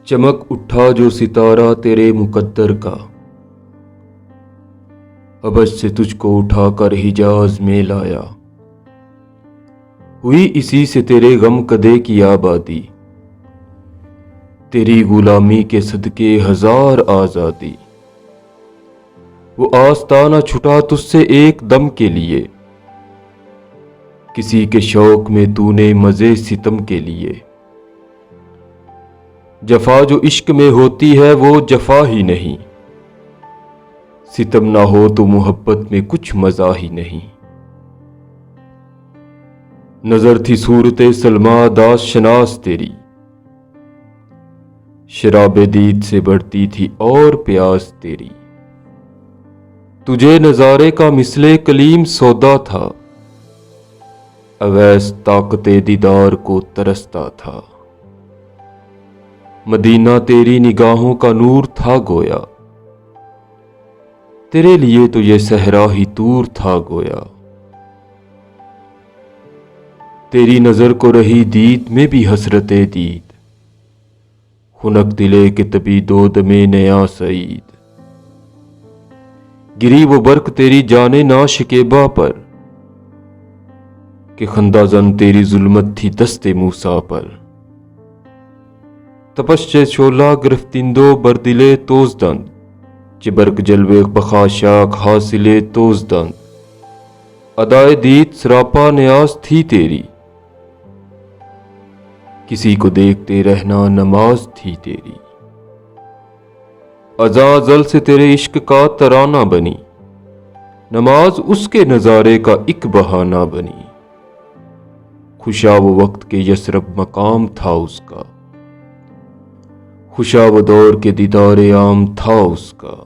चमक उठा जो सितारा तेरे मुकद्दर का, अबज से तुझको उठाकर हिजाज में लाया। हुई इसी से तेरे गम कदे की आबादी, तेरी गुलामी के सदके हजार आजादी। वो आस्ताना छुटा तुझसे एक दम के लिए, किसी के शौक में तूने मजे सितम के लिए। जफा जो इश्क में होती है वो जफा ही नहीं, सितम ना हो तो मोहब्बत में कुछ मजा ही नहीं। नजर थी सूरते सलमा दास शनास तेरी, शराबे दीद से बढ़ती थी और प्यास तेरी। तुझे नजारे का मिसले कलीम सौदा था, अवैस ताकते दीदार को तरसता था। मदीना तेरी निगाहों का नूर था गोया, तेरे लिए तो ये सहरा ही दूर था गोया। तेरी नजर को रही दीद में भी हसरते दीद, खुनक दिले के तभी दो दमे नया सईद। गिरी वो बर्क तेरी जाने ना शिकेबा पर, कि खंदाजन तेरी जुल्मत थी दस्ते मूसा पर। तपश्चे शोला गिरफ्तिंदो बरदिले तोजदंद, चिबर्क जलवे बखाशाक हासिले तोजदंद। अदाए दीद सरापा न्याज थी तेरी, किसी को देखते रहना नमाज थी तेरी। अजाजल से तेरे इश्क का तराना बनी, नमाज उसके नजारे का एक बहाना बनी। खुशा वो वक्त के यसरब मकाम था उसका, खुशा वो दौर के दीदारे आम था उसका।